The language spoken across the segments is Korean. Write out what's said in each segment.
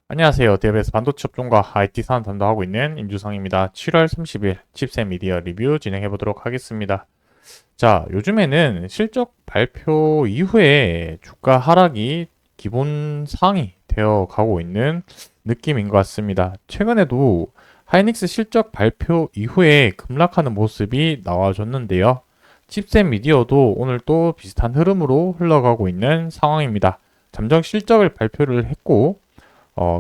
안녕하세요. 대비에서 반도체 업종과 IT 산업 담당하고 있는 임주성입니다. 7월 30일 칩셋 미디어 리뷰 진행해 보도록 하겠습니다. 자, 요즘에는 실적 발표 이후에 주가 하락이 기본 상이 되어 가고 있는 느낌인 것 같습니다. 최근에도 하이닉스 실적 발표 이후에 급락하는 모습이 나와줬는데요. 칩셋 미디어도 오늘 또 비슷한 흐름으로 흘러가고 있는 상황입니다. 잠정 실적을 발표를 했고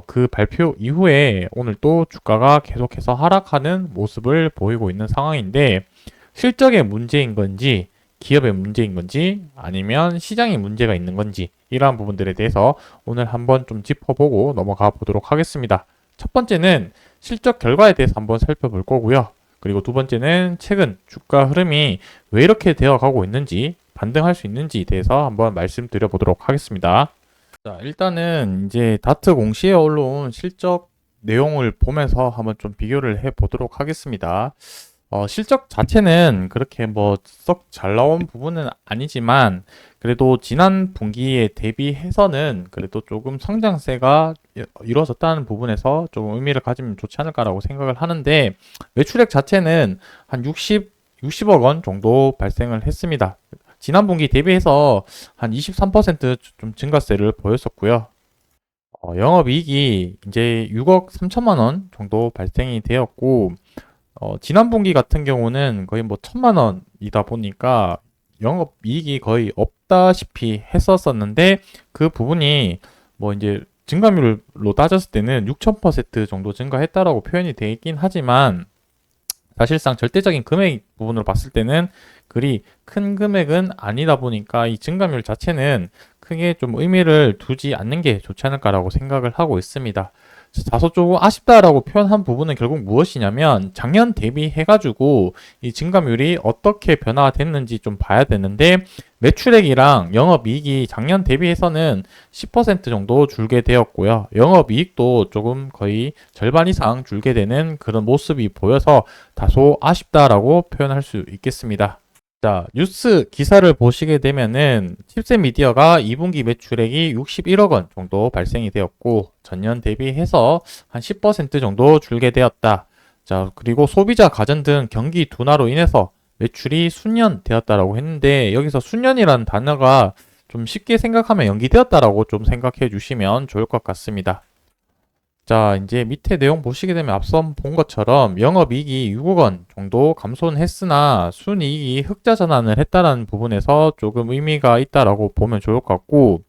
그 발표 이후에 오늘 또 주가가 계속해서 하락하는 모습을 보이고 있는 상황인데 실적의 문제인 건지 기업의 문제인 건지 아니면 시장에 문제가 있는 건지 이러한 부분들에 대해서 오늘 한번 좀 짚어보고 넘어가 보도록 하겠습니다. 첫 번째는 실적 결과에 대해서 한번 살펴볼 거고요. 그리고 두 번째는 최근 주가 흐름이 왜 이렇게 되어 가고 있는지 반등할 수 있는지에 대해서 한번 말씀드려 보도록 하겠습니다. 자, 일단은 이제 다트 공시에 올라온 실적 내용을 보면서 한번 좀 비교를 해 보도록 하겠습니다. 실적 자체는 그렇게 뭐 썩 잘 나온 부분은 아니지만 그래도 지난 분기에 대비해서는 그래도 조금 성장세가 이루어졌다는 부분에서 조금 의미를 가지면 좋지 않을까라고 생각을 하는데 매출액 자체는 한 60억 원 정도 발생을 했습니다. 지난 분기 대비해서 한 23%좀 증가세를 보였었고요. 영업이익이 이제 6억 3천만 원 정도 발생이 되었고, 지난 분기 같은 경우는 거의 뭐 1천만 원이다 보니까 영업이익이 거의 없다시피 했었었는데, 그 부분이 뭐 이제 증가율로 따졌을 때는 6,000% 정도 증가했다라고 표현이 되어 있긴 하지만, 사실상 절대적인 금액 부분으로 봤을 때는 그리 큰 금액은 아니다 보니까 이 증가율 자체는 크게 좀 의미를 두지 않는 게 좋지 않을까라고 생각을 하고 있습니다. 다소 조금 아쉽다라고 표현한 부분은 결국 무엇이냐면 작년 대비해가지고 이 증가율이 어떻게 변화가 됐는지 좀 봐야 되는데 매출액이랑 영업이익이 작년 대비해서는 10% 정도 줄게 되었고요. 영업이익도 조금 거의 절반 이상 줄게 되는 그런 모습이 보여서 다소 아쉽다라고 표현할 수 있겠습니다. 자, 뉴스 기사를 보시게 되면은 칩셋 미디어가 2분기 매출액이 61억 원 정도 발생이 되었고 전년 대비해서 한 10% 정도 줄게 되었다. 자, 그리고 소비자 가전 등 경기 둔화로 인해서 매출이 순년되었다라고 했는데 여기서 순년이라는 단어가 좀 쉽게 생각하면 연기되었다라고 좀 생각해 주시면 좋을 것 같습니다. 자, 이제 밑에 내용 보시게 되면 앞서 본 것처럼 영업이익이 6억 원 정도 감소는 했으나 순이익이 흑자 전환을 했다는 부분에서 조금 의미가 있다라고 보면 좋을 것 같고,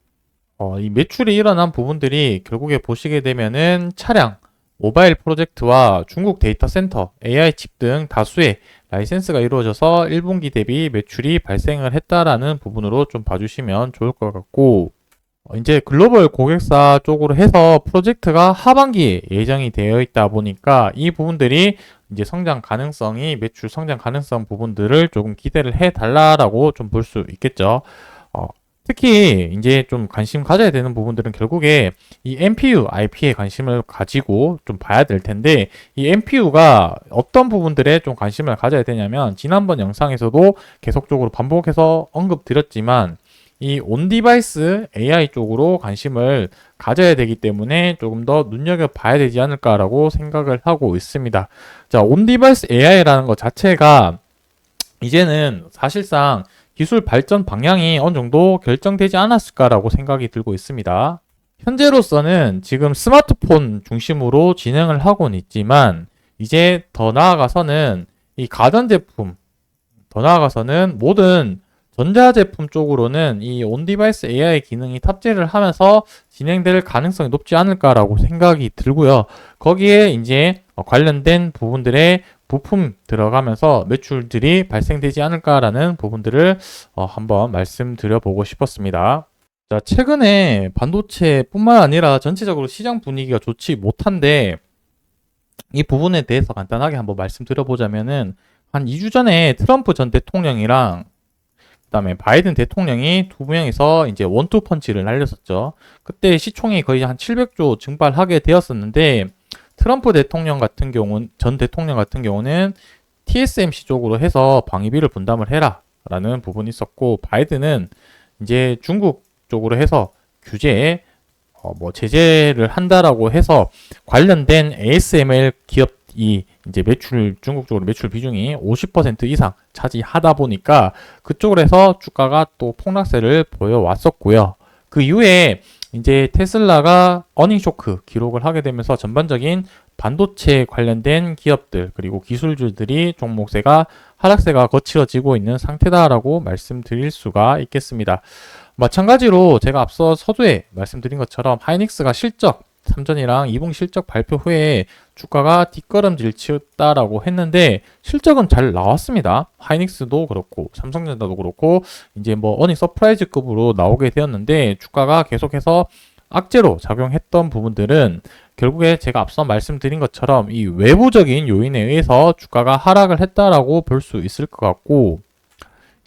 이 매출이 일어난 부분들이 결국에 보시게 되면은 차량, 모바일 프로젝트와 중국 데이터 센터, AI 칩 등 다수의 라이센스가 이루어져서 1분기 대비 매출이 발생을 했다라는 부분으로 좀 봐주시면 좋을 것 같고, 이제 글로벌 고객사 쪽으로 해서 프로젝트가 하반기에 예정이 되어 있다 보니까 이 부분들이 이제 성장 가능성이 매출 성장 가능성 부분들을 조금 기대를 해 달라라고 좀 볼 수 있겠죠. 특히 이제 좀 관심 가져야 되는 부분들은 결국에 이 NPU, IP에 관심을 가지고 좀 봐야 될 텐데 이 NPU가 어떤 부분들에 좀 관심을 가져야 되냐면 지난번 영상에서도 계속적으로 반복해서 언급드렸지만 이 온디바이스 AI 쪽으로 관심을 가져야 되기 때문에 조금 더 눈여겨봐야 되지 않을까라고 생각을 하고 있습니다. 자, 온디바이스 AI라는 것 자체가 이제는 사실상 기술 발전 방향이 어느 정도 결정되지 않았을까라고 생각이 들고 있습니다. 현재로서는 지금 스마트폰 중심으로 진행을 하고는 있지만 이제 더 나아가서는 이 가전제품, 더 나아가서는 모든 전자제품 쪽으로는 이 온디바이스 AI 기능이 탑재를 하면서 진행될 가능성이 높지 않을까라고 생각이 들고요. 거기에 이제 관련된 부분들의 부품 들어가면서 매출들이 발생되지 않을까라는 부분들을 한번 말씀드려보고 싶었습니다. 자, 최근에 반도체뿐만 아니라 전체적으로 시장 분위기가 좋지 못한데 이 부분에 대해서 간단하게 한번 말씀드려보자면은 한 2주 전에 트럼프 전 대통령이랑 그다음에 바이든 대통령이 두 명이서 이제 원투 펀치를 날렸었죠. 그때 시총이 거의 한 700조 증발하게 되었었는데 트럼프 대통령 같은 경우는 전 대통령 같은 경우는 TSMC 쪽으로 해서 방위비를 분담을 해라라는 부분이 있었고 바이든은 이제 중국 쪽으로 해서 규제에 뭐 제재를 한다라고 해서 관련된 ASML 기업이 이제 중국 쪽으로 매출 비중이 50% 이상 차지하다 보니까 그쪽으로 해서 주가가 또 폭락세를 보여왔었고요. 그 이후에 이제 테슬라가 어닝 쇼크 기록을 하게 되면서 전반적인 반도체 관련된 기업들 그리고 기술주들이 종목세가 하락세가 거칠어지고 있는 상태다라고 말씀드릴 수가 있겠습니다. 마찬가지로 제가 앞서 서두에 말씀드린 것처럼 하이닉스가 실적 3전이랑 2분기 실적 발표 후에 주가가 뒷걸음질 치었다라고 했는데 실적은 잘 나왔습니다. 하이닉스도 그렇고 삼성전자도 그렇고 이제 뭐 어닝 서프라이즈급으로 나오게 되었는데 주가가 계속해서 악재로 작용했던 부분들은 결국에 제가 앞서 말씀드린 것처럼 이 외부적인 요인에 의해서 주가가 하락을 했다라고 볼 수 있을 것 같고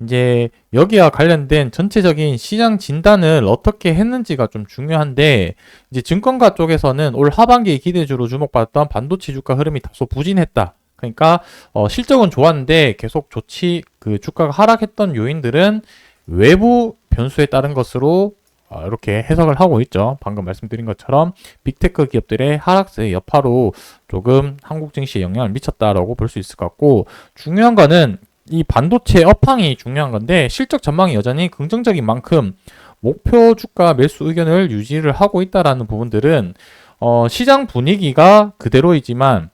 이제 여기와 관련된 전체적인 시장 진단을 어떻게 했는지가 좀 중요한데 이제 증권가 쪽에서는 올 하반기 기대주로 주목받았던 반도체 주가 흐름이 다소 부진했다. 그러니까 실적은 좋았는데 계속 그 주가가 하락했던 요인들은 외부 변수에 따른 것으로 이렇게 해석을 하고 있죠. 방금 말씀드린 것처럼 빅테크 기업들의 하락세의 여파로 조금 한국 증시에 영향을 미쳤다라고 볼 수 있을 것 같고 중요한 거는 이 반도체 업황이 중요한 건데 실적 전망이 여전히 긍정적인 만큼 목표 주가 매수 의견을 유지를 하고 있다라는 부분들은 시장 분위기가 그대로이지만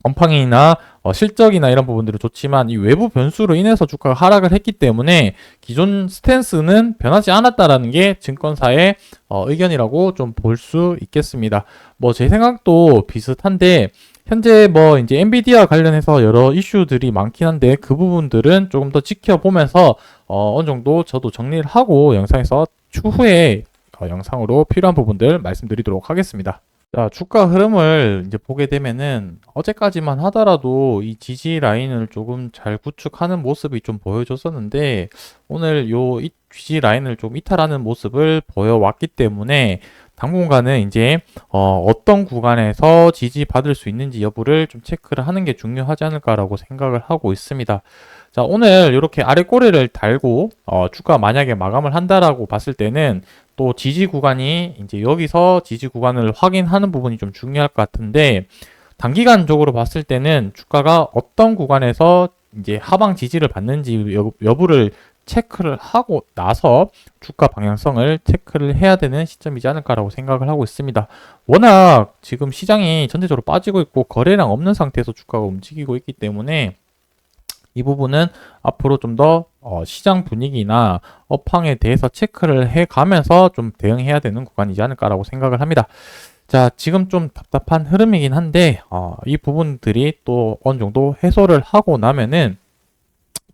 업황이나 실적이나 이런 부분들은 좋지만 이 외부 변수로 인해서 주가가 하락을 했기 때문에 기존 스탠스는 변하지 않았다라는 게 증권사의 의견이라고 좀 볼 수 있겠습니다. 뭐 제 생각도 비슷한데 현재 뭐 이제 엔비디아 관련해서 여러 이슈들이 많긴 한데 그 부분들은 조금 더 지켜보면서 어느 정도 저도 정리를 하고 영상에서 추후에 영상으로 필요한 부분들 말씀드리도록 하겠습니다. 자, 주가 흐름을 이제 보게 되면은 어제까지만 하더라도 이 지지 라인을 조금 잘 구축하는 모습이 좀 보여줬었는데 오늘 이 지지 라인을 좀 이탈하는 모습을 보여왔기 때문에 당분간은 이제 어떤 구간에서 지지받을 수 있는지 여부를 좀 체크를 하는 게 중요하지 않을까라고 생각을 하고 있습니다. 자, 오늘 이렇게 아래 꼬리를 달고 주가 만약에 마감을 한다라고 봤을 때는 또 지지 구간이 이제 여기서 지지 구간을 확인하는 부분이 좀 중요할 것 같은데 단기간적으로 봤을 때는 주가가 어떤 구간에서 이제 하방 지지를 받는지 여부를 체크를 하고 나서 주가 방향성을 체크를 해야 되는 시점이지 않을까라고 생각을 하고 있습니다. 워낙 지금 시장이 전체적으로 빠지고 있고 거래량 없는 상태에서 주가가 움직이고 있기 때문에 이 부분은 앞으로 좀 더 시장 분위기나 업황에 대해서 체크를 해가면서 좀 대응해야 되는 구간이지 않을까라고 생각을 합니다. 자, 지금 좀 답답한 흐름이긴 한데 이 부분들이 또 어느 정도 해소를 하고 나면은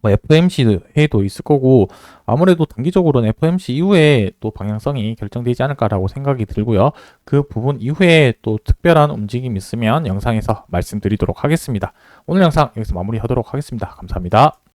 뭐 FOMC 회의도 있을 거고 아무래도 단기적으로는 FOMC 이후에 또 방향성이 결정되지 않을까라고 생각이 들고요. 그 부분 이후에 또 특별한 움직임이 있으면 영상에서 말씀드리도록 하겠습니다. 오늘 영상 여기서 마무리하도록 하겠습니다. 감사합니다.